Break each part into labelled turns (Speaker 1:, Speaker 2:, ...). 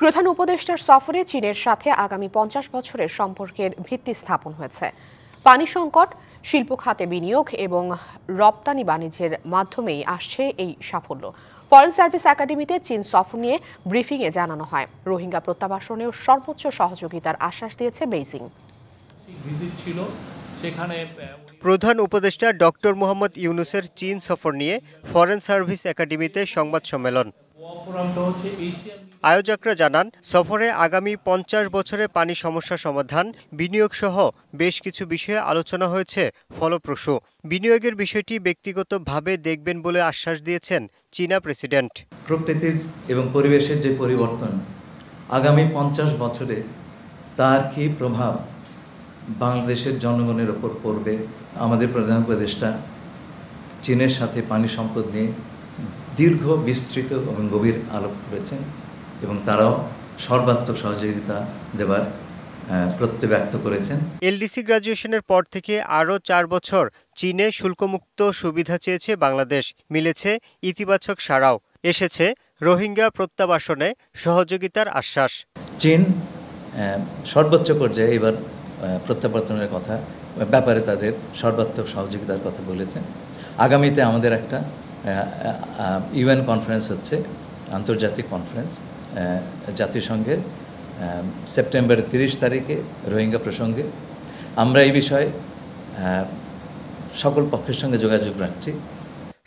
Speaker 1: প্রধান উপদেষ্টার সফরে চীনের সাথে আগামী ৫০ বছরের সম্পর্কের ভিত্তি স্থাপন হয়েছে। পানি সংকট, শিল্প খাতে বিনিয়োগ এবং রপ্তানি বাণিজ্যের মাধ্যমেই আসছে এই সাফল্য। ফরেন সার্ভিস একাডেমিতে চীন সফর নিয়ে ব্রিফিংয়ে জানানো হয়, রোহিঙ্গা প্রত্যাবাসনেও সর্বোচ্চ সহযোগিতার আশ্বাস দিয়েছে বেইজিং।
Speaker 2: প্রধান উপদেষ্টা ডক্টর মোহাম্মদ ইউনূসের চীন সফর নিয়ে ফরেন সার্ভিস একাডেমিতে সংবাদ সম্মেলন। আয়োজকরা জানান, সফরে আগামী ৫০ বছরে পানি সমস্যা সমাধান, বিনিয়োগ সহ বেশ কিছু বিষয়ে আলোচনা হয়েছে ফলপ্রসূ। বিনিয়োগের বিষয়টি ব্যক্তিগতভাবে দেখবেন বলে আশ্বাস দিয়েছেন চীনা প্রেসিডেন্ট।
Speaker 3: প্রকৃতির এবং পরিবেশের যে পরিবর্তন, আগামী ৫০ বছরে তার কি প্রভাব বাংলাদেশের জনগণের ওপর পড়বে। আমাদের প্রধান উপদেষ্টা চীনের সাথে পানি সম্পদ নিয়ে দীর্ঘ, বিস্তৃত এবং গভীর আলোক করেছেন এবং তারাও সর্বাত্মক সহযোগিতা দেবার প্রত্যয় ব্যক্ত করেছেন।
Speaker 2: এলডিসি গ্র্যাজুয়েশনের পর থেকে আরও ৪ বছর চীনে শুল্কমুক্ত সুবিধা চেয়েছে বাংলাদেশ। মিলেছে ইতিবাচক সাড়াও, এসেছে রোহিঙ্গা প্রত্যাবাসনে সহযোগিতার আশ্বাস।
Speaker 3: চীন সর্বোচ্চ পর্যায়ে এবার প্রত্যাবর্তনের কথা ব্যাপারে তাদের সর্বাত্মক সহযোগিতার কথা বলেছেন। আগামীতে আমাদের একটা ইউএন কনফারেন্স হচ্ছে, আন্তর্জাতিক কনফারেন্স জাতিসংঘের, সেপ্টেম্বরের ৩০ তারিখে রোহিঙ্গা প্রসঙ্গে। আমরা এই বিষয়ে সকল পক্ষের সঙ্গে যোগাযোগ রাখছি।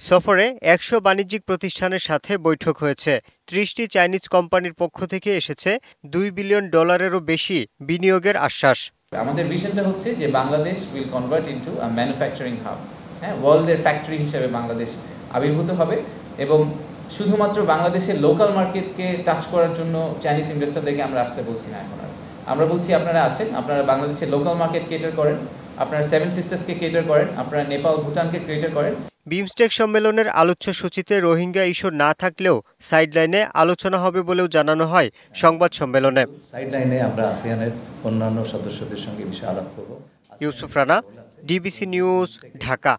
Speaker 2: সফরে ১০০ বাণিজ্যিক প্রতিষ্ঠানের সাথে বৈঠক হয়েছে। ৩০টি চাইনিজ কোম্পানির পক্ষ থেকে এসেছে $2 বিলিয়ন বেশি বিনিয়োগের আশ্বাস।
Speaker 4: আমাদের ভিশনটা হচ্ছে যে Bangladesh will convert into a manufacturing hub. ওয়ার্ল্ডের ফ্যাক্টরি হিসেবে বাংলাদেশ আবির্ভূত হবে এবং শুধুমাত্র বাংলাদেশের লোকাল মার্কেটকে টাচ করার জন্য চাইনিজ ইনভেস্টরদেরকে আমরা আসতে বলছি না। এখন আমরা বলছি আপনারা আসেন, আপনারা বাংলাদেশের লোকাল মার্কেট কেটার করেন, আপনারা সেভেন সিস্টার্সকে কেটার করেন, আপনারা নেপাল, ভুটানকে কেটার করেন।
Speaker 2: বিমস্টেক সম্মেলনের আলোচ্য সূচিতে রোহিঙ্গা ইস্যু না থাকলেও সাইডলাইনে আলোচনা হবে বলেও জানানো হয় সংবাদ সম্মেলনে।
Speaker 3: সাইডলাইনে আমরা আসিয়ানের অন্যান্য সদস্যদের সঙ্গে বিষয়ে আলাপ করব।
Speaker 2: Yusuf Rana, DBC news, Dhaka.